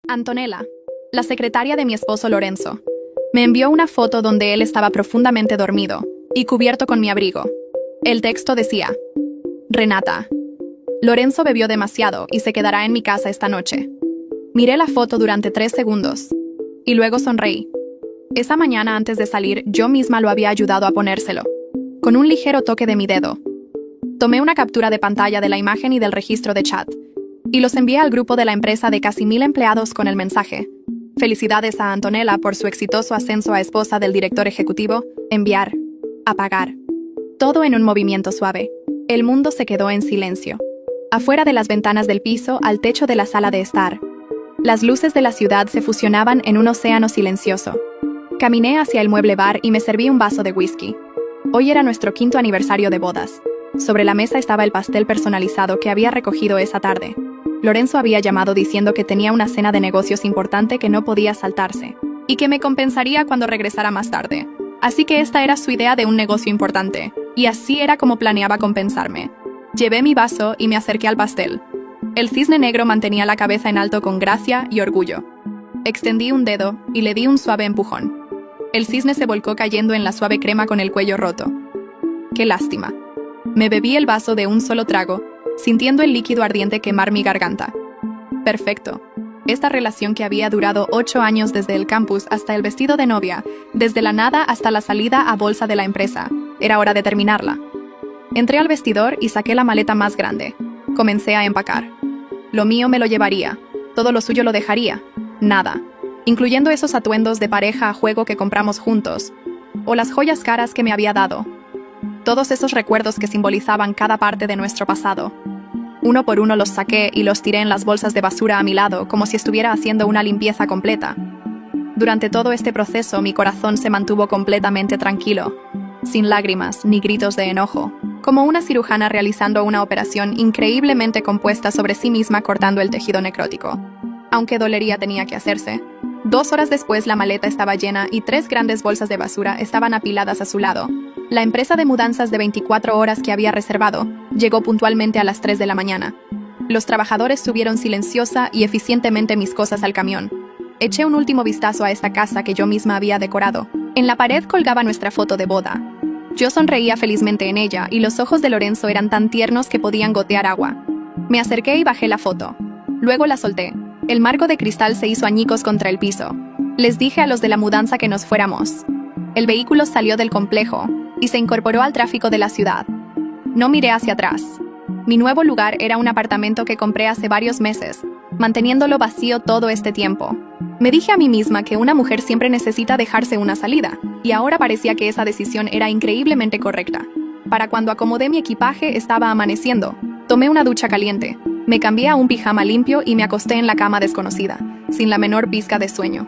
Antonella, la secretaria de mi esposo Lorenzo, me envió una foto donde él estaba profundamente dormido y cubierto con mi abrigo. El texto decía: Renata, Lorenzo bebió demasiado y se quedará en mi casa esta noche. Miré la foto durante 3 segundos y luego sonreí. Esa mañana antes de salir, yo misma lo había ayudado a ponérselo, con un ligero toque de mi dedo. Tomé una captura de pantalla de la imagen y del registro de chat, y los envié al grupo de la empresa de casi 1000 empleados con el mensaje: felicidades a Antonella por su exitoso ascenso a esposa del director ejecutivo, enviar, apagar. Todo en un movimiento suave. El mundo se quedó en silencio. Afuera de las ventanas del piso al techo de la sala de estar, las luces de la ciudad se fusionaban en un océano silencioso. Caminé hacia el mueble bar y me serví un vaso de whisky. Hoy era nuestro 5º aniversario de bodas. Sobre la mesa estaba el pastel personalizado que había recogido esa tarde. Lorenzo había llamado diciendo que tenía una cena de negocios importante que no podía saltarse, y que me compensaría cuando regresara más tarde. Así que esta era su idea de un negocio importante, y así era como planeaba compensarme. Llevé mi vaso y me acerqué al pastel. El cisne negro mantenía la cabeza en alto con gracia y orgullo. Extendí un dedo y le di un suave empujón. El cisne se volcó cayendo en la suave crema con el cuello roto. ¡Qué lástima! Me bebí el vaso de un solo trago, sintiendo el líquido ardiente quemar mi garganta. Perfecto. Esta relación que había durado 8 años desde el campus hasta el vestido de novia, desde la nada hasta la salida a bolsa de la empresa, era hora de terminarla. Entré al vestidor y saqué la maleta más grande. Comencé a empacar. Lo mío me lo llevaría, todo lo suyo lo dejaría. Nada, incluyendo esos atuendos de pareja a juego que compramos juntos, o las joyas caras que me había dado. Todos esos recuerdos que simbolizaban cada parte de nuestro pasado. Uno por uno los saqué y los tiré en las bolsas de basura a mi lado, como si estuviera haciendo una limpieza completa. Durante todo este proceso, mi corazón se mantuvo completamente tranquilo, sin lágrimas ni gritos de enojo, como una cirujana realizando una operación increíblemente compuesta sobre sí misma cortando el tejido necrótico. Aunque dolería tenía que hacerse. 2 horas después la maleta estaba llena y 3 grandes bolsas de basura estaban apiladas a su lado. La empresa de mudanzas de 24 horas que había reservado llegó puntualmente a las 3 de la mañana. Los trabajadores subieron silenciosa y eficientemente mis cosas al camión. Eché un último vistazo a esta casa que yo misma había decorado. En la pared colgaba nuestra foto de boda. Yo sonreía felizmente en ella y los ojos de Lorenzo eran tan tiernos que podían gotear agua. Me acerqué y bajé la foto. Luego la solté. El marco de cristal se hizo añicos contra el piso. Les dije a los de la mudanza que nos fuéramos. El vehículo salió del complejo y se incorporó al tráfico de la ciudad. No miré hacia atrás. Mi nuevo lugar era un apartamento que compré hace varios meses, manteniéndolo vacío todo este tiempo. Me dije a mí misma que una mujer siempre necesita dejarse una salida, y ahora parecía que esa decisión era increíblemente correcta. Para cuando acomodé mi equipaje estaba amaneciendo. Tomé una ducha caliente, me cambié a un pijama limpio y me acosté en la cama desconocida, sin la menor pizca de sueño.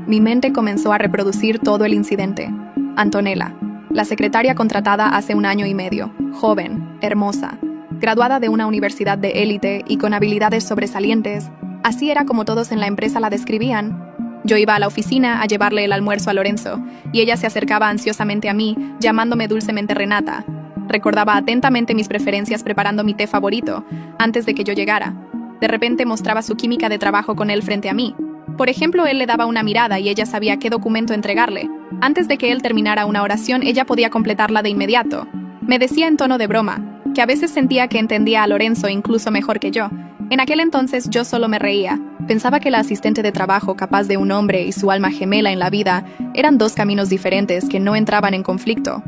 Mi mente comenzó a reproducir todo el incidente. Antonella, la secretaria contratada hace 1 año y medio, joven, hermosa, graduada de una universidad de élite y con habilidades sobresalientes. Así era como todos en la empresa la describían. Yo iba a la oficina a llevarle el almuerzo a Lorenzo, y ella se acercaba ansiosamente a mí, llamándome dulcemente Renata. Recordaba atentamente mis preferencias preparando mi té favorito, antes de que yo llegara. De repente mostraba su química de trabajo con él frente a mí. Por ejemplo, él le daba una mirada y ella sabía qué documento entregarle. Antes de que él terminara una oración, ella podía completarla de inmediato. Me decía en tono de broma, que a veces sentía que entendía a Lorenzo incluso mejor que yo. En aquel entonces yo solo me reía. Pensaba que la asistente de trabajo capaz de un hombre y su alma gemela en la vida eran 2 caminos diferentes que no entraban en conflicto.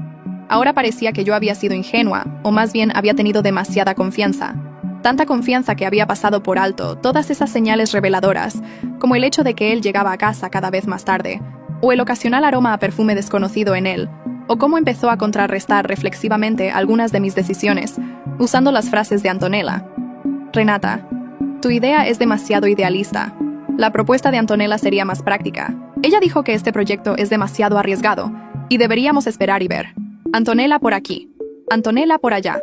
Ahora parecía que yo había sido ingenua, o más bien había tenido demasiada confianza. Tanta confianza que había pasado por alto todas esas señales reveladoras, como el hecho de que él llegaba a casa cada vez más tarde, o el ocasional aroma a perfume desconocido en él, o cómo empezó a contrarrestar reflexivamente algunas de mis decisiones, usando las frases de Antonella. Renata, tu idea es demasiado idealista. La propuesta de Antonella sería más práctica. Ella dijo que este proyecto es demasiado arriesgado, y deberíamos esperar y ver. Antonella por aquí, Antonella por allá.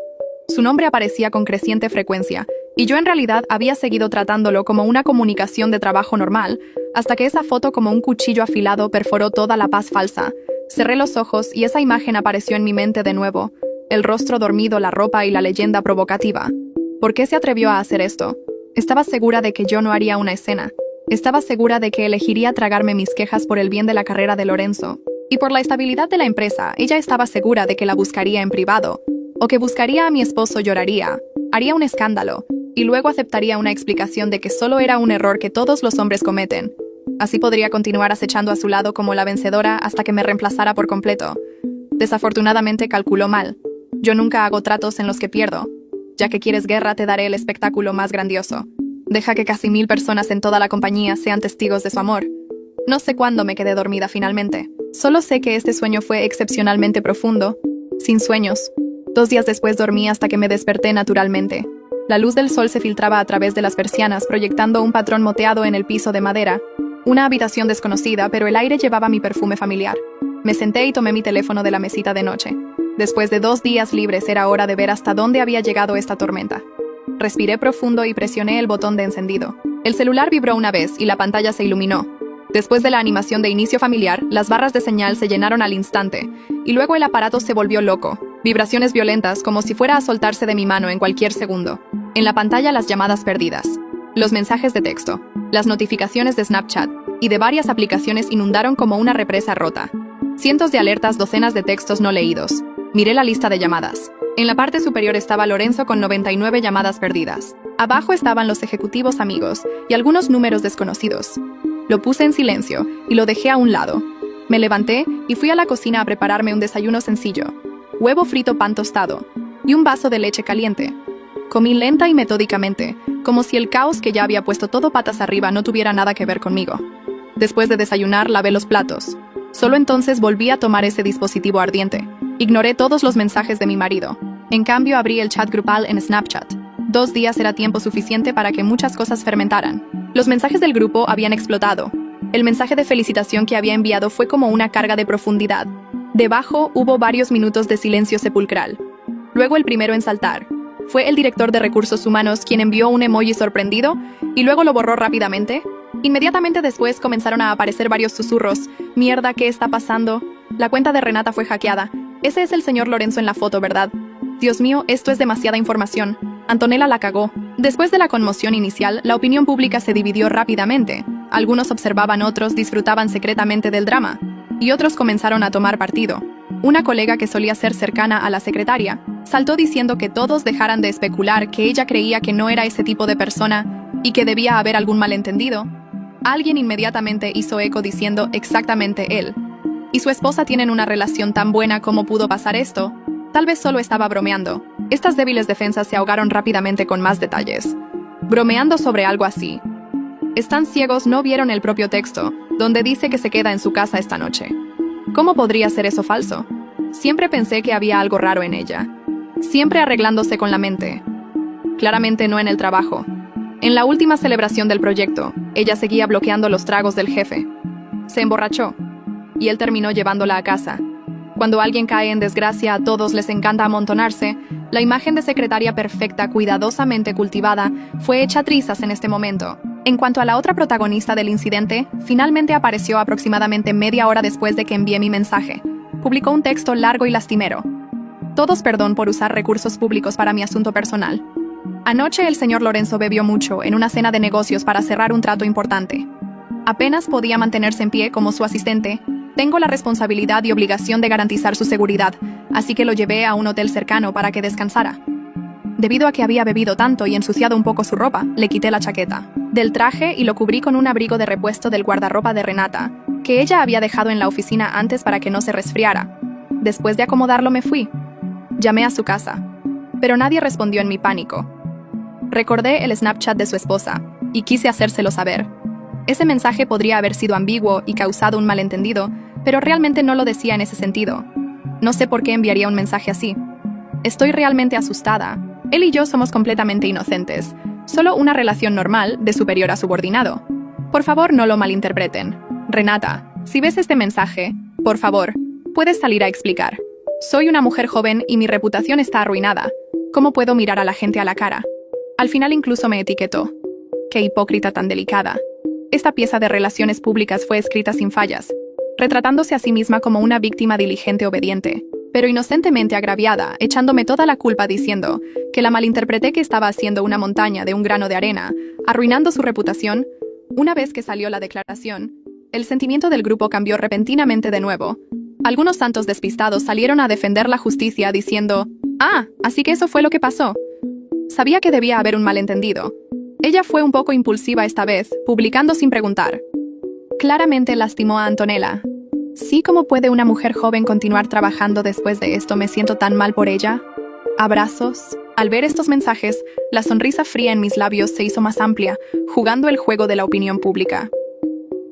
Su nombre aparecía con creciente frecuencia, y yo en realidad había seguido tratándolo como una comunicación de trabajo normal, hasta que esa foto como un cuchillo afilado perforó toda la paz falsa. Cerré los ojos y esa imagen apareció en mi mente de nuevo, el rostro dormido, la ropa y la leyenda provocativa. ¿Por qué se atrevió a hacer esto? Estaba segura de que yo no haría una escena. Estaba segura de que elegiría tragarme mis quejas por el bien de la carrera de Lorenzo. Y por la estabilidad de la empresa, ella estaba segura de que la buscaría en privado, o que buscaría a mi esposo, lloraría, haría un escándalo, y luego aceptaría una explicación de que solo era un error que todos los hombres cometen. Así podría continuar acechando a su lado como la vencedora hasta que me reemplazara por completo. Desafortunadamente calculó mal. Yo nunca hago tratos en los que pierdo. Ya que quieres guerra, te daré el espectáculo más grandioso. Deja que casi 1000 personas en toda la compañía sean testigos de su amor. No sé cuándo me quedé dormida finalmente. Solo sé que este sueño fue excepcionalmente profundo, sin sueños. 2 días después dormí hasta que me desperté naturalmente. La luz del sol se filtraba a través de las persianas, proyectando un patrón moteado en el piso de madera. Una habitación desconocida, pero el aire llevaba mi perfume familiar. Me senté y tomé mi teléfono de la mesita de noche. Después de 2 días libres era hora de ver hasta dónde había llegado esta tormenta. Respiré profundo y presioné el botón de encendido. El celular vibró una vez y la pantalla se iluminó. Después de la animación de inicio familiar, las barras de señal se llenaron al instante, y luego el aparato se volvió loco. Vibraciones violentas como si fuera a soltarse de mi mano en cualquier segundo. En la pantalla las llamadas perdidas, los mensajes de texto, las notificaciones de Snapchat y de varias aplicaciones inundaron como una represa rota. Cientos de alertas, docenas de textos no leídos. Miré la lista de llamadas. En la parte superior estaba Lorenzo con 99 llamadas perdidas. Abajo estaban los ejecutivos amigos y algunos números desconocidos. Lo puse en silencio y lo dejé a un lado. Me levanté y fui a la cocina a prepararme un desayuno sencillo. Huevo frito, pan tostado y un vaso de leche caliente. Comí lenta y metódicamente, como si el caos que ya había puesto todo patas arriba no tuviera nada que ver conmigo. Después de desayunar, lavé los platos. Solo entonces volví a tomar ese dispositivo ardiente. Ignoré todos los mensajes de mi marido. En cambio, abrí el chat grupal en Snapchat. 2 días era tiempo suficiente para que muchas cosas fermentaran. Los mensajes del grupo habían explotado. El mensaje de felicitación que había enviado fue como una carga de profundidad. Debajo hubo varios minutos de silencio sepulcral. Luego el primero en saltar. Fue el director de recursos humanos quien envió un emoji sorprendido y luego lo borró rápidamente. Inmediatamente después comenzaron a aparecer varios susurros. Mierda, ¿qué está pasando? La cuenta de Renata fue hackeada. Ese es el señor Lorenzo en la foto, ¿verdad? Dios mío, esto es demasiada información. Antonella la cagó. Después de la conmoción inicial, la opinión pública se dividió rápidamente. Algunos observaban, otros disfrutaban secretamente del drama. Y otros comenzaron a tomar partido. Una colega que solía ser cercana a la secretaria saltó diciendo que todos dejaran de especular, que ella creía que no era ese tipo de persona y que debía haber algún malentendido. Alguien inmediatamente hizo eco diciendo exactamente él. ¿Y su esposa tienen una relación tan buena como pudo pasar esto? Tal vez solo estaba bromeando. Estas débiles defensas se ahogaron rápidamente con más detalles. Bromeando sobre algo así. Están ciegos, no vieron el propio texto, donde dice que se queda en su casa esta noche. ¿Cómo podría ser eso falso? Siempre pensé que había algo raro en ella. Siempre arreglándose con la mente. Claramente no en el trabajo. En la última celebración del proyecto, ella seguía bloqueando los tragos del jefe. Se emborrachó, y él terminó llevándola a casa. Cuando alguien cae en desgracia, a todos les encanta amontonarse. La imagen de secretaria perfecta, cuidadosamente cultivada, fue hecha trizas en este momento. En cuanto a la otra protagonista del incidente, finalmente apareció aproximadamente media hora después de que envié mi mensaje. Publicó un texto largo y lastimero. Todos perdón por usar recursos públicos para mi asunto personal. Anoche el señor Lorenzo bebió mucho en una cena de negocios para cerrar un trato importante. Apenas podía mantenerse en pie como su asistente. Tengo la responsabilidad y obligación de garantizar su seguridad, así que lo llevé a un hotel cercano para que descansara. Debido a que había bebido tanto y ensuciado un poco su ropa, le quité la chaqueta del traje y lo cubrí con un abrigo de repuesto del guardarropa de Renata, que ella había dejado en la oficina antes para que no se resfriara. Después de acomodarlo me fui. Llamé a su casa, pero nadie respondió en mi pánico. Recordé el Snapchat de su esposa y quise hacérselo saber. Ese mensaje podría haber sido ambiguo y causado un malentendido, pero realmente no lo decía en ese sentido. No sé por qué enviaría un mensaje así. Estoy realmente asustada. Él y yo somos completamente inocentes. Solo una relación normal de superior a subordinado. Por favor, no lo malinterpreten. Renata, si ves este mensaje, por favor, puedes salir a explicar. Soy una mujer joven y mi reputación está arruinada. ¿Cómo puedo mirar a la gente a la cara? Al final incluso me etiquetó. Qué hipócrita tan delicada. Esta pieza de relaciones públicas fue escrita sin fallas, retratándose a sí misma como una víctima diligente obediente, pero inocentemente agraviada, echándome toda la culpa diciendo que la malinterpreté, que estaba haciendo una montaña de un grano de arena, arruinando su reputación. Una vez que salió la declaración, el sentimiento del grupo cambió repentinamente de nuevo. Algunos santos despistados salieron a defender la justicia diciendo, «Ah, así que eso fue lo que pasó». Sabía que debía haber un malentendido. Ella fue un poco impulsiva esta vez, publicando sin preguntar. Claramente lastimó a Antonella. Sí, ¿cómo puede una mujer joven continuar trabajando después de esto? Me siento tan mal por ella. Abrazos. Al ver estos mensajes, la sonrisa fría en mis labios se hizo más amplia, jugando el juego de la opinión pública.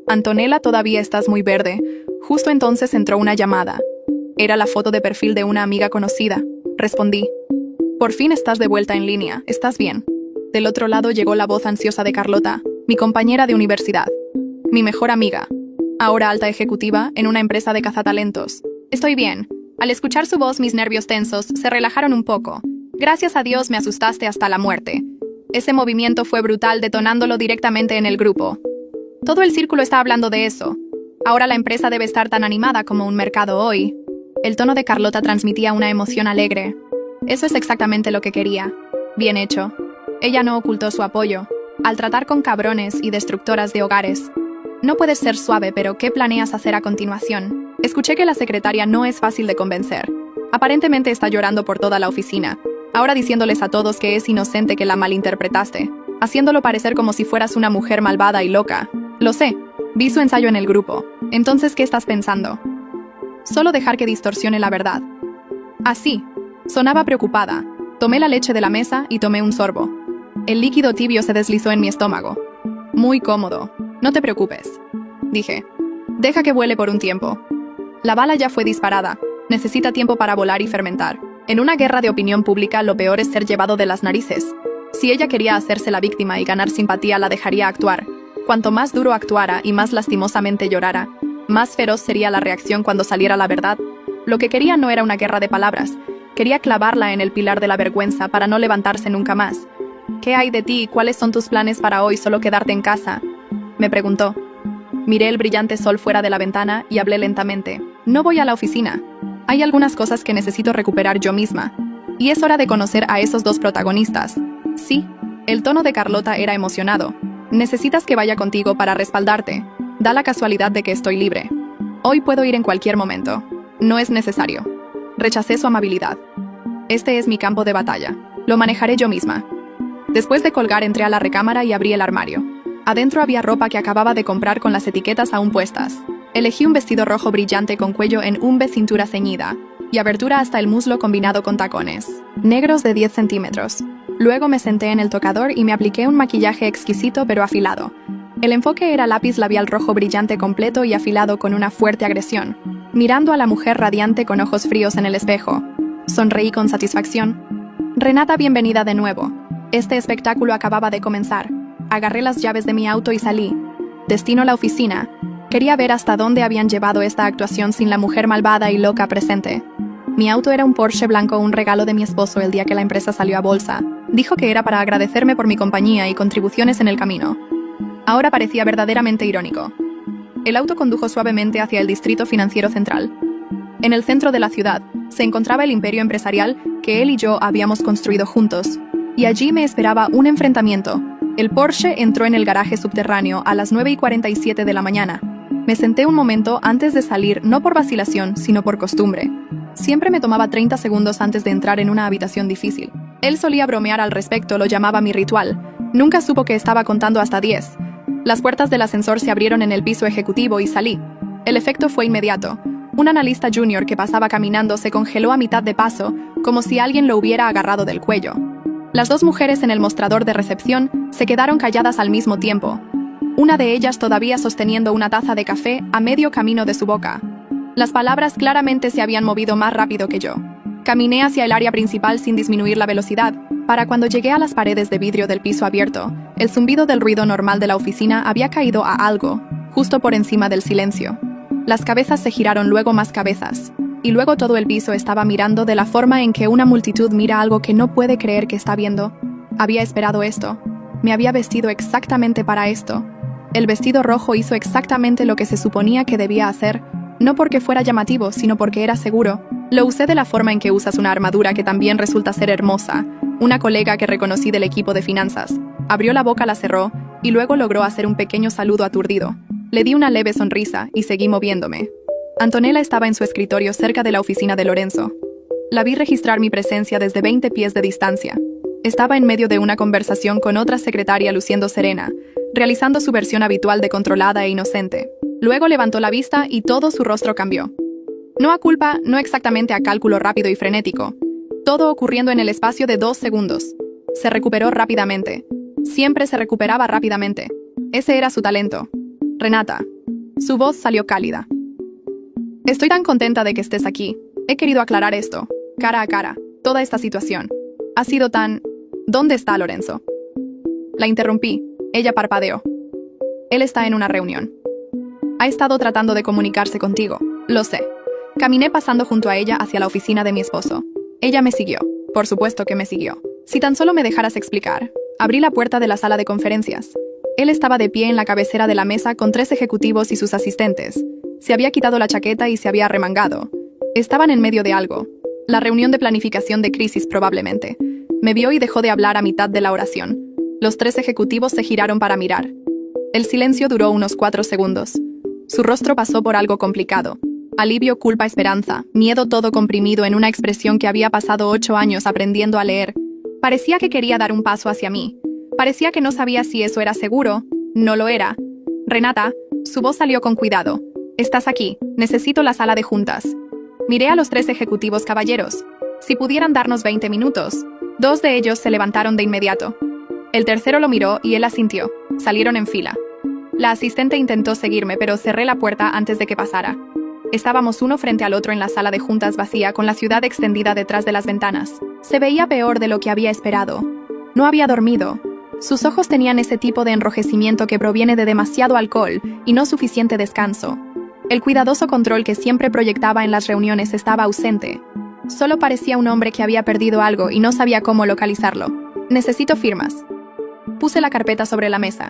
Antonella, todavía estás muy verde. Justo entonces entró una llamada. Era la foto de perfil de una amiga conocida. Respondí. Por fin estás de vuelta en línea. ¿Estás bien? Del otro lado llegó la voz ansiosa de Carlota, mi compañera de universidad. Mi mejor amiga. Ahora alta ejecutiva en una empresa de cazatalentos. Estoy bien. Al escuchar su voz, mis nervios tensos se relajaron un poco. Gracias a Dios me asustaste hasta la muerte. Ese movimiento fue brutal, detonándolo directamente en el grupo. Todo el círculo está hablando de eso. Ahora la empresa debe estar tan animada como un mercado hoy. El tono de Carlota transmitía una emoción alegre. Eso es exactamente lo que quería. Bien hecho. Ella no ocultó su apoyo. Al tratar con cabrones y destructoras de hogares. No puedes ser suave, pero ¿qué planeas hacer a continuación? Escuché que la secretaria no es fácil de convencer. Aparentemente está llorando por toda la oficina. Ahora diciéndoles a todos que es inocente, que la malinterpretaste. Haciéndolo parecer como si fueras una mujer malvada y loca. Lo sé. Vi su ensayo en el grupo. Entonces, ¿qué estás pensando? Solo dejar que distorsione la verdad. Así. Sonaba preocupada. Tomé la leche de la mesa y tomé un sorbo. El líquido tibio se deslizó en mi estómago. Muy cómodo. No te preocupes. Dije. Deja que vuele por un tiempo. La bala ya fue disparada. Necesita tiempo para volar y fermentar. En una guerra de opinión pública, lo peor es ser llevado de las narices. Si ella quería hacerse la víctima y ganar simpatía, la dejaría actuar. Cuanto más duro actuara y más lastimosamente llorara, más feroz sería la reacción cuando saliera la verdad. Lo que quería no era una guerra de palabras. Quería clavarla en el pilar de la vergüenza para no levantarse nunca más. ¿Qué hay de ti? ¿Cuáles son tus planes para hoy? ¿Solo quedarte en casa?, me preguntó. Miré el brillante sol fuera de la ventana y hablé lentamente. No voy a la oficina. Hay algunas cosas que necesito recuperar yo misma. Y es hora de conocer a esos dos protagonistas. Sí, el tono de Carlota era emocionado. Necesitas que vaya contigo para respaldarte. Da la casualidad de que estoy libre. Hoy puedo ir en cualquier momento. No es necesario. Rechacé su amabilidad. Este es mi campo de batalla. Lo manejaré yo misma. Después de colgar, entré a la recámara y abrí el armario. Adentro había ropa que acababa de comprar con las etiquetas aún puestas. Elegí un vestido rojo brillante con cuello en V, cintura ceñida y abertura hasta el muslo combinado con tacones negros de 10 centímetros. Luego me senté en el tocador y me apliqué un maquillaje exquisito pero afilado. El enfoque era lápiz labial rojo brillante completo y afilado con una fuerte agresión. Mirando a la mujer radiante con ojos fríos en el espejo, sonreí con satisfacción. Renata, bienvenida de nuevo. Este espectáculo acababa de comenzar. Agarré las llaves de mi auto y salí. Destino la oficina. Quería ver hasta dónde habían llevado esta actuación sin la mujer malvada y loca presente. Mi auto era un Porsche blanco, un regalo de mi esposo el día que la empresa salió a bolsa. Dijo que era para agradecerme por mi compañía y contribuciones en el camino. Ahora parecía verdaderamente irónico. El auto condujo suavemente hacia el distrito financiero central. En el centro de la ciudad se encontraba el imperio empresarial que él y yo habíamos construido juntos. Y allí me esperaba un enfrentamiento. El Porsche entró en el garaje subterráneo a las 9:47 de la mañana. Me senté un momento antes de salir, no por vacilación, sino por costumbre. Siempre me tomaba 30 segundos antes de entrar en una habitación difícil. Él solía bromear al respecto, lo llamaba mi ritual. Nunca supo que estaba contando hasta 10. Las puertas del ascensor se abrieron en el piso ejecutivo y salí. El efecto fue inmediato. Un analista junior que pasaba caminando se congeló a mitad de paso, como si alguien lo hubiera agarrado del cuello. Las dos mujeres en el mostrador de recepción se quedaron calladas al mismo tiempo. Una de ellas todavía sosteniendo una taza de café a medio camino de su boca. Las palabras claramente se habían movido más rápido que yo. Caminé hacia el área principal sin disminuir la velocidad. Para cuando llegué a las paredes de vidrio del piso abierto, el zumbido del ruido normal de la oficina había caído a algo, justo por encima del silencio. Las cabezas se giraron, luego más cabezas. Y luego todo el piso estaba mirando de la forma en que una multitud mira algo que no puede creer que está viendo. Había esperado esto. Me había vestido exactamente para esto. El vestido rojo hizo exactamente lo que se suponía que debía hacer, no porque fuera llamativo, sino porque era seguro. Lo usé de la forma en que usas una armadura que también resulta ser hermosa. Una colega que reconocí del equipo de finanzas abrió la boca, la cerró y luego logró hacer un pequeño saludo aturdido. Le di una leve sonrisa y seguí moviéndome. Antonella estaba en su escritorio cerca de la oficina de Lorenzo. La vi registrar mi presencia desde 20 pies de distancia. Estaba en medio de una conversación con otra secretaria luciendo serena, realizando su versión habitual de controlada e inocente. Luego levantó la vista y todo su rostro cambió. No a culpa, no exactamente a cálculo rápido y frenético. Todo ocurriendo en el espacio de 2 segundos. Se recuperó rápidamente. Siempre se recuperaba rápidamente. Ese era su talento. Renata. Su voz salió cálida. Estoy tan contenta de que estés aquí. He querido aclarar esto, cara a cara. Toda esta situación. Ha sido tan... ¿Dónde está Lorenzo? La interrumpí. Ella parpadeó. Él está en una reunión. Ha estado tratando de comunicarse contigo. Lo sé. Caminé pasando junto a ella hacia la oficina de mi esposo. Ella me siguió. Por supuesto que me siguió. Si tan solo me dejaras explicar. Abrí la puerta de la sala de conferencias. Él estaba de pie en la cabecera de la mesa con 3 ejecutivos y sus asistentes. Se había quitado la chaqueta y se había arremangado. Estaban en medio de algo. La reunión de planificación de crisis probablemente. Me vio y dejó de hablar a mitad de la oración. Los 3 ejecutivos se giraron para mirar. El silencio duró unos 4 segundos. Su rostro pasó por algo complicado. Alivio, culpa, esperanza, miedo, todo comprimido en una expresión que había pasado 8 años aprendiendo a leer. Parecía que quería dar un paso hacia mí. Parecía que no sabía si eso era seguro. No lo era. Renata, su voz salió con cuidado. Estás aquí. Necesito la sala de juntas. Miré a los 3 ejecutivos caballeros. Si pudieran darnos 20 minutos. 2 de ellos se levantaron de inmediato. El tercero lo miró y él asintió. Salieron en fila. La asistente intentó seguirme, pero cerré la puerta antes de que pasara. Estábamos uno frente al otro en la sala de juntas vacía, con la ciudad extendida detrás de las ventanas. Se veía peor de lo que había esperado. No había dormido. Sus ojos tenían ese tipo de enrojecimiento que proviene de demasiado alcohol y no suficiente descanso. El cuidadoso control que siempre proyectaba en las reuniones estaba ausente. Solo parecía un hombre que había perdido algo y no sabía cómo localizarlo. Necesito firmas. Puse la carpeta sobre la mesa.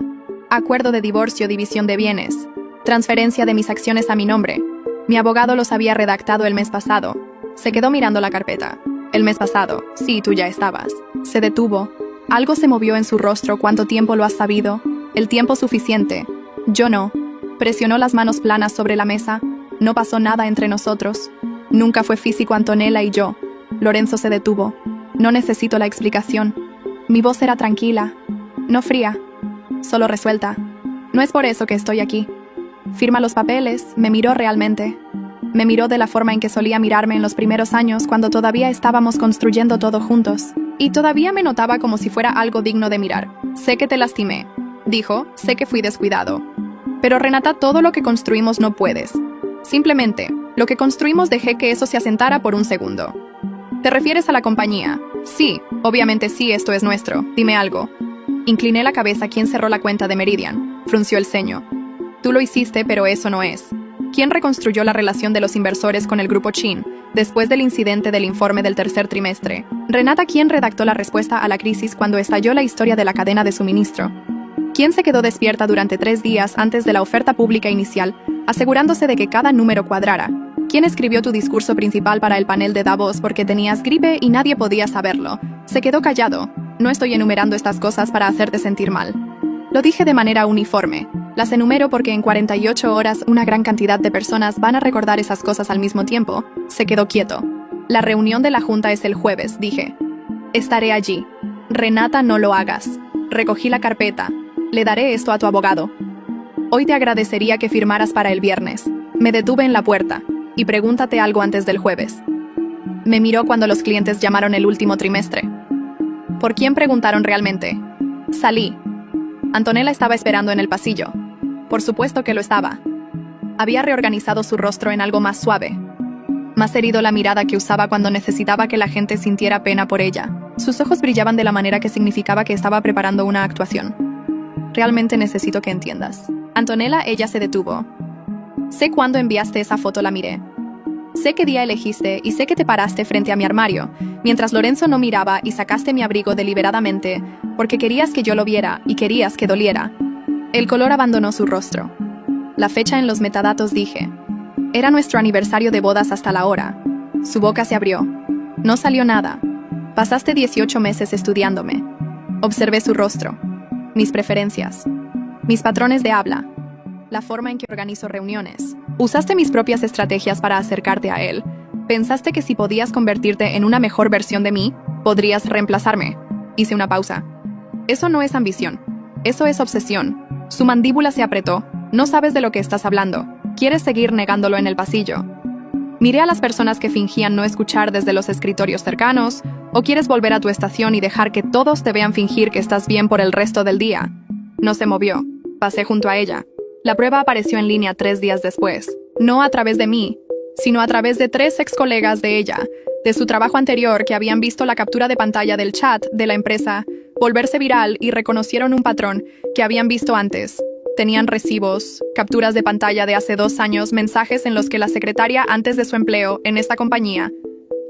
Acuerdo de divorcio, división de bienes. Transferencia de mis acciones a mi nombre. Mi abogado los había redactado el mes pasado. Se quedó mirando la carpeta. El mes pasado. Sí, tú ya estabas. Se detuvo. Algo se movió en su rostro. ¿Cuánto tiempo lo has sabido? El tiempo suficiente. Yo no. Presionó las manos planas sobre la mesa. No pasó nada entre nosotros. Nunca fue físico Antonella y yo. Lorenzo se detuvo. No necesito la explicación. Mi voz era tranquila. No fría. Solo resuelta. No es por eso que estoy aquí. Firma los papeles. Me miró realmente. Me miró de la forma en que solía mirarme en los primeros años, cuando todavía estábamos construyendo todo juntos. Y todavía me notaba como si fuera algo digno de mirar. Sé que te lastimé. Dijo, sé que fui descuidado. Pero Renata, todo lo que construimos no puedes. Simplemente, lo que construimos dejé que eso se asentara por un segundo. ¿Te refieres a la compañía? Sí, obviamente sí, esto es nuestro. Dime algo. Incliné la cabeza. ¿Quién cerró la cuenta de Meridian? Frunció el ceño. Tú lo hiciste, pero eso no es. ¿Quién reconstruyó la relación de los inversores con el grupo Chin, después del incidente del informe del tercer trimestre? Renata, ¿quién redactó la respuesta a la crisis cuando estalló la historia de la cadena de suministro? ¿Quién se quedó despierta durante 3 días antes de la oferta pública inicial, asegurándose de que cada número cuadrara? ¿Quién escribió tu discurso principal para el panel de Davos porque tenías gripe y nadie podía saberlo? Se quedó callado. No estoy enumerando estas cosas para hacerte sentir mal. Lo dije de manera uniforme. Las enumero porque en 48 horas una gran cantidad de personas van a recordar esas cosas al mismo tiempo. Se quedó quieto. La reunión de la junta es el jueves, dije. Estaré allí. Renata, no lo hagas. Recogí la carpeta. Le daré esto a tu abogado. Hoy te agradecería que firmaras para el viernes. Me detuve en la puerta. Y pregúntate algo antes del jueves. Me miró cuando los clientes llamaron el último trimestre. ¿Por quién preguntaron realmente? Salí. Antonella estaba esperando en el pasillo. Por supuesto que lo estaba. Había reorganizado su rostro en algo más suave. Más herido, la mirada que usaba cuando necesitaba que la gente sintiera pena por ella. Sus ojos brillaban de la manera que significaba que estaba preparando una actuación. Realmente necesito que entiendas. Antonella, ella se detuvo. Sé cuándo enviaste esa foto, la miré. Sé qué día elegiste y sé que te paraste frente a mi armario, mientras Lorenzo no miraba, y sacaste mi abrigo deliberadamente, porque querías que yo lo viera y querías que doliera. El color abandonó su rostro. La fecha en los metadatos, dije. Era nuestro aniversario de bodas hasta la hora. Su boca se abrió. No salió nada. Pasaste 18 meses estudiándome. Observé su rostro. Mis preferencias. Mis patrones de habla. La forma en que organizo reuniones. Usaste mis propias estrategias para acercarte a él. Pensaste que si podías convertirte en una mejor versión de mí, podrías reemplazarme. Hice una pausa. Eso no es ambición. Eso es obsesión. Su mandíbula se apretó. No sabes de lo que estás hablando. Quieres seguir negándolo en el pasillo. Miré a las personas que fingían no escuchar desde los escritorios cercanos, o quieres volver a tu estación y dejar que todos te vean fingir que estás bien por el resto del día. No se movió. Pasé junto a ella. La prueba apareció en línea 3 días después. No a través de mí, sino a través de 3 ex colegas de ella, de su trabajo anterior, que habían visto la captura de pantalla del chat de la empresa volverse viral y reconocieron un patrón que habían visto antes. Tenían recibos, capturas de pantalla de hace 2 años, mensajes en los que la secretaria, antes de su empleo en esta compañía,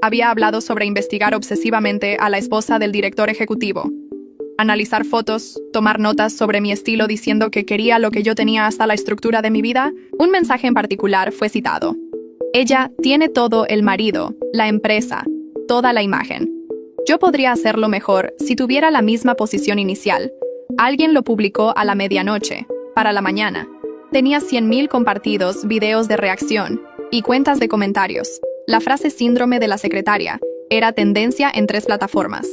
había hablado sobre investigar obsesivamente a la esposa del director ejecutivo. Analizar fotos, tomar notas sobre mi estilo diciendo que quería lo que yo tenía hasta la estructura de mi vida. Un mensaje en particular fue citado. Ella tiene todo el marido, la empresa, toda la imagen. Yo podría hacerlo mejor si tuviera la misma posición inicial. Alguien lo publicó a la medianoche, para la mañana. Tenía 100.000 compartidos, videos de reacción y cuentas de comentarios. La frase síndrome de la secretaria era tendencia en 3 plataformas.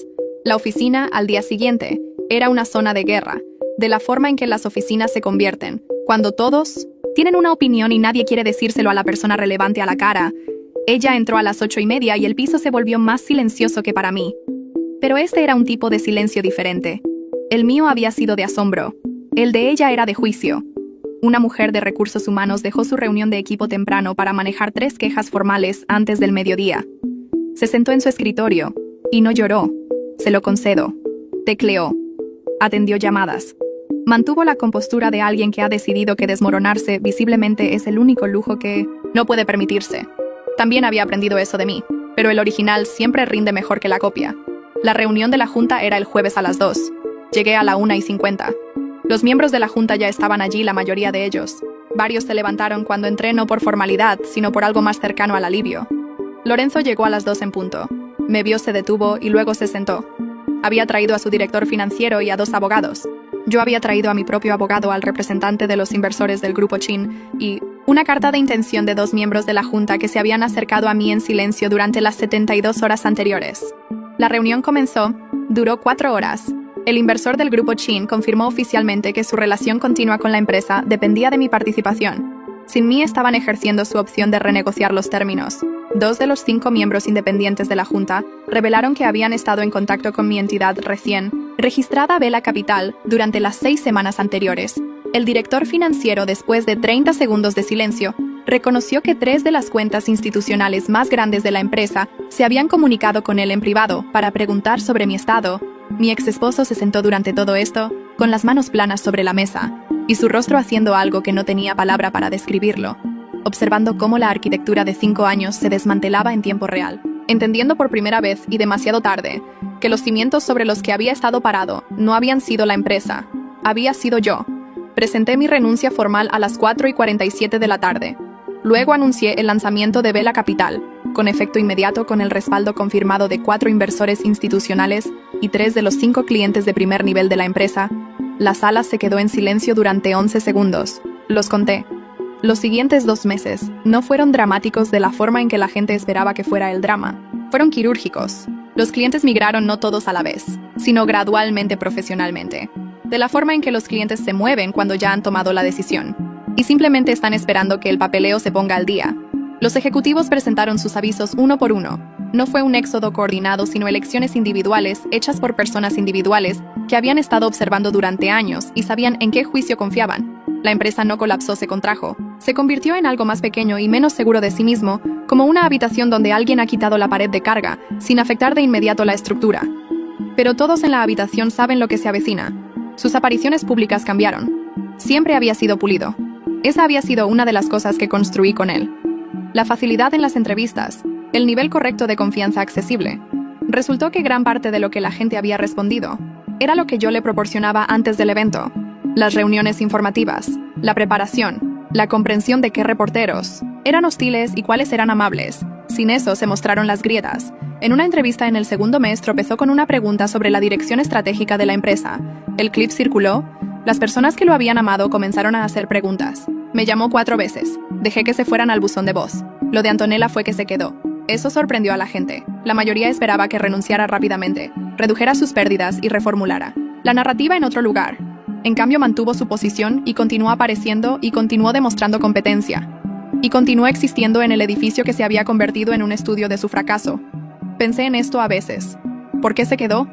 La oficina, al día siguiente, era una zona de guerra, de la forma en que las oficinas se convierten, cuando todos tienen una opinión y nadie quiere decírselo a la persona relevante a la cara. Ella entró a las 8:30 y el piso se volvió más silencioso que para mí. Pero este era un tipo de silencio diferente. El mío había sido de asombro. El de ella era de juicio. Una mujer de recursos humanos dejó su reunión de equipo temprano para manejar 3 quejas formales antes del mediodía. Se sentó en su escritorio y no lloró. Se lo concedo. Tecleó. Atendió llamadas. Mantuvo la compostura de alguien que ha decidido que desmoronarse visiblemente es el único lujo que no puede permitirse. También había aprendido eso de mí, pero el original siempre rinde mejor que la copia. La reunión de la junta era el jueves a las 2. Llegué a la 1:50. Los miembros de la junta ya estaban allí, la mayoría de ellos. Varios se levantaron cuando entré, no por formalidad, sino por algo más cercano al alivio. Lorenzo llegó a las 2 en punto. Me vio, se detuvo y luego se sentó. Había traído a su director financiero y a 2 abogados. Yo había traído a mi propio abogado, al representante de los inversores del Grupo Chin, y una carta de intención de 2 miembros de la junta que se habían acercado a mí en silencio durante las 72 horas anteriores. La reunión comenzó, duró 4 horas. El inversor del Grupo Chin confirmó oficialmente que su relación continua con la empresa dependía de mi participación. Sin mí estaban ejerciendo su opción de renegociar los términos. 2 de los 5 miembros independientes de la Junta revelaron que habían estado en contacto con mi entidad recién registrada Vela Capital durante las 6 semanas anteriores. El director financiero, después de 30 segundos de silencio, reconoció que 3 de las cuentas institucionales más grandes de la empresa se habían comunicado con él en privado para preguntar sobre mi estado. Mi ex esposo se sentó durante todo esto, con las manos planas sobre la mesa, y su rostro haciendo algo que no tenía palabra para describirlo, observando cómo la arquitectura de 5 años se desmantelaba en tiempo real, entendiendo por primera vez y demasiado tarde que los cimientos sobre los que había estado parado no habían sido la empresa, había sido yo. Presenté mi renuncia formal a las 4:47 de la tarde. Luego anuncié el lanzamiento de Vela Capital, con efecto inmediato, con el respaldo confirmado de 4 inversores institucionales y 3 de los 5 clientes de primer nivel de la empresa. La sala se quedó en silencio durante 11 segundos. Los conté. Los siguientes 2 meses no fueron dramáticos de la forma en que la gente esperaba que fuera el drama. Fueron quirúrgicos. Los clientes migraron no todos a la vez, sino gradualmente, profesionalmente, de la forma en que los clientes se mueven cuando ya han tomado la decisión, y simplemente están esperando que el papeleo se ponga al día. Los ejecutivos presentaron sus avisos uno por uno. No fue un éxodo coordinado, sino elecciones individuales hechas por personas individuales que habían estado observando durante años y sabían en qué juicio confiaban. La empresa no colapsó, se contrajo. Se convirtió en algo más pequeño y menos seguro de sí mismo, como una habitación donde alguien ha quitado la pared de carga, sin afectar de inmediato la estructura. Pero todos en la habitación saben lo que se avecina. Sus apariciones públicas cambiaron. Siempre había sido pulido. Esa había sido una de las cosas que construí con él. La facilidad en las entrevistas, el nivel correcto de confianza accesible. Resultó que gran parte de lo que la gente había respondido era lo que yo le proporcionaba antes del evento. Las reuniones informativas, la preparación, la comprensión de qué reporteros eran hostiles y cuáles eran amables. Sin eso se mostraron las grietas. En una entrevista en el segundo mes tropezó con una pregunta sobre la dirección estratégica de la empresa. El clip circuló. Las personas que lo habían amado comenzaron a hacer preguntas. Me llamó 4 veces. Dejé que se fueran al buzón de voz. Lo de Antonella fue que se quedó. Eso sorprendió a la gente. La mayoría esperaba que renunciara rápidamente, redujera sus pérdidas y reformulara la narrativa en otro lugar. En cambio, mantuvo su posición y continuó apareciendo y continuó demostrando competencia. Y continuó existiendo en el edificio que se había convertido en un estudio de su fracaso. Pensé en esto a veces. ¿Por qué se quedó?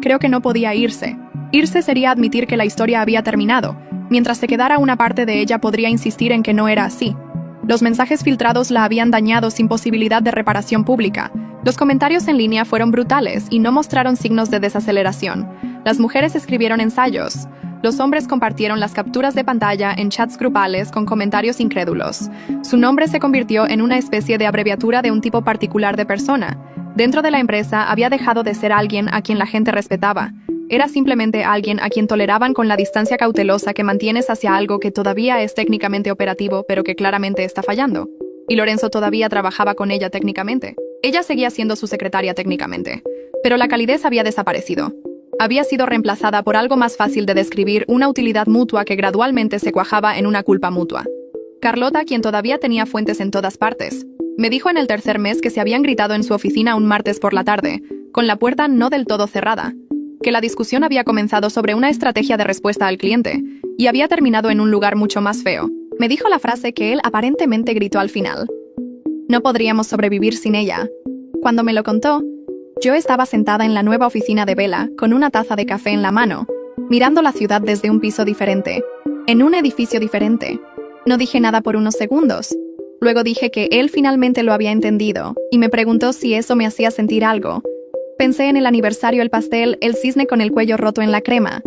Creo que no podía irse. Irse sería admitir que la historia había terminado. Mientras se quedara una parte de ella podría insistir en que no era así. Los mensajes filtrados la habían dañado sin posibilidad de reparación pública. Los comentarios en línea fueron brutales y no mostraron signos de desaceleración. Las mujeres escribieron ensayos. Los hombres compartieron las capturas de pantalla en chats grupales con comentarios incrédulos. Su nombre se convirtió en una especie de abreviatura de un tipo particular de persona. Dentro de la empresa había dejado de ser alguien a quien la gente respetaba. Era simplemente alguien a quien toleraban con la distancia cautelosa que mantienes hacia algo que todavía es técnicamente operativo, pero que claramente está fallando. Y Lorenzo todavía trabajaba con ella técnicamente. Ella seguía siendo su secretaria técnicamente. Pero la calidez había desaparecido. Había sido reemplazada por algo más fácil de describir, una utilidad mutua que gradualmente se cuajaba en una culpa mutua. Carlota, quien todavía tenía fuentes en todas partes, me dijo en el tercer mes que se habían gritado en su oficina un martes por la tarde, con la puerta no del todo cerrada, que la discusión había comenzado sobre una estrategia de respuesta al cliente y había terminado en un lugar mucho más feo. Me dijo la frase que él aparentemente gritó al final. No podríamos sobrevivir sin ella. Cuando me lo contó, yo estaba sentada en la nueva oficina de Bella, con una taza de café en la mano, mirando la ciudad desde un piso diferente, en un edificio diferente. No dije nada por unos segundos. Luego dije que él finalmente lo había entendido, y me preguntó si eso me hacía sentir algo. Pensé en el aniversario, el pastel, el cisne con el cuello roto en la crema.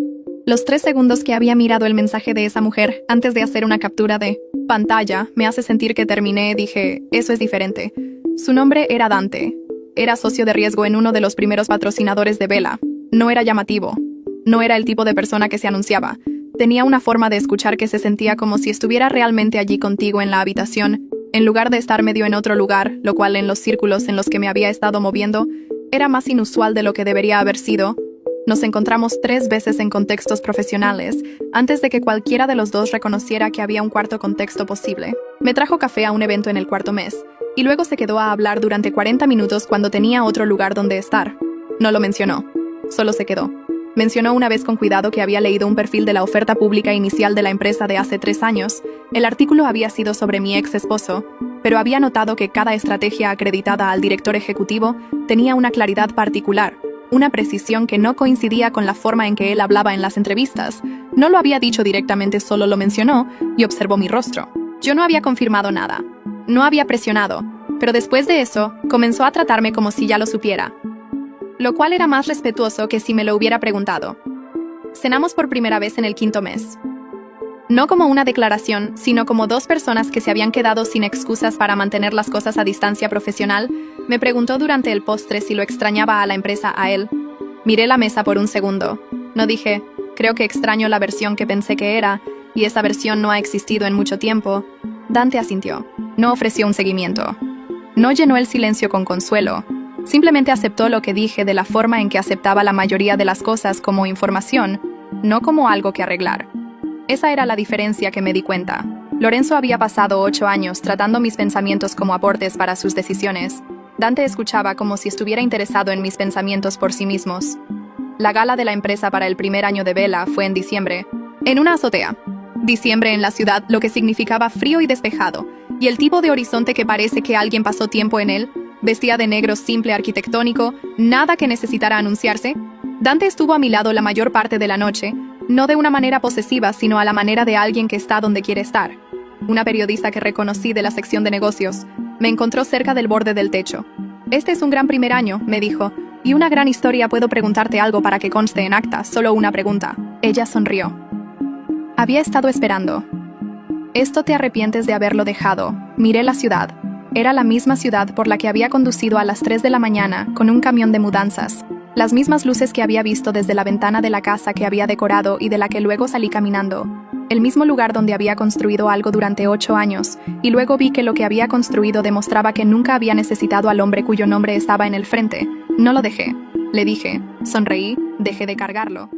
Los 3 segundos que había mirado el mensaje de esa mujer antes de hacer una captura de pantalla me hace sentir que terminé. Dije, eso es diferente. Su nombre era Dante. Era socio de riesgo en uno de los primeros patrocinadores de Bella. No era llamativo. No era el tipo de persona que se anunciaba. Tenía una forma de escuchar que se sentía como si estuviera realmente allí contigo en la habitación, en lugar de estar medio en otro lugar, lo cual en los círculos en los que me había estado moviendo, era más inusual de lo que debería haber sido. Nos encontramos 3 veces en contextos profesionales, antes de que cualquiera de los dos reconociera que había un cuarto contexto posible. Me trajo café a un evento en el 4.º mes, y luego se quedó a hablar durante 40 minutos cuando tenía otro lugar donde estar. No lo mencionó, solo se quedó. Mencionó una vez con cuidado que había leído un perfil de la oferta pública inicial de la empresa de hace 3 años. El artículo había sido sobre mi ex esposo, pero había notado que cada estrategia acreditada al director ejecutivo tenía una claridad particular, una precisión que no coincidía con la forma en que él hablaba en las entrevistas. No lo había dicho directamente, solo lo mencionó y observó mi rostro. Yo no había confirmado nada. No había presionado, pero después de eso, comenzó a tratarme como si ya lo supiera, lo cual era más respetuoso que si me lo hubiera preguntado. Cenamos por primera vez en el 5.º mes. No como una declaración, sino como 2 personas que se habían quedado sin excusas para mantener las cosas a distancia profesional. Me preguntó durante el postre si lo extrañaba a la empresa, a él. Miré la mesa por un segundo. No dije, creo que extraño la versión que pensé que era, y esa versión no ha existido en mucho tiempo. Dante asintió. No ofreció un seguimiento. No llenó el silencio con consuelo. Simplemente aceptó lo que dije de la forma en que aceptaba la mayoría de las cosas, como información, no como algo que arreglar. Esa era la diferencia que me di cuenta. Lorenzo había pasado 8 años tratando mis pensamientos como aportes para sus decisiones. Dante escuchaba como si estuviera interesado en mis pensamientos por sí mismos. La gala de la empresa para el primer año de Bella fue en diciembre, en una azotea. Diciembre en la ciudad, lo que significaba frío y despejado, y el tipo de horizonte que parece que alguien pasó tiempo en él. Vestía de negro simple, arquitectónico, nada que necesitara anunciarse. Dante estuvo a mi lado la mayor parte de la noche, no de una manera posesiva, sino a la manera de alguien que está donde quiere estar. Una periodista que reconocí de la sección de negocios me encontró cerca del borde del techo. Este es un gran primer año, me dijo, y una gran historia. ¿Puedo preguntarte algo para que conste en acta? Solo una pregunta. Ella sonrió. Había estado esperando. ¿Esto te arrepientes de haberlo dejado? Miré la ciudad. Era la misma ciudad por la que había conducido a las 3 de la mañana con un camión de mudanzas. Las mismas luces que había visto desde la ventana de la casa que había decorado y de la que luego salí caminando. El mismo lugar donde había construido algo durante 8 años, y luego vi que lo que había construido demostraba que nunca había necesitado al hombre cuyo nombre estaba en el frente. No lo dejé. Le dije. Sonreí, dejé de cargarlo.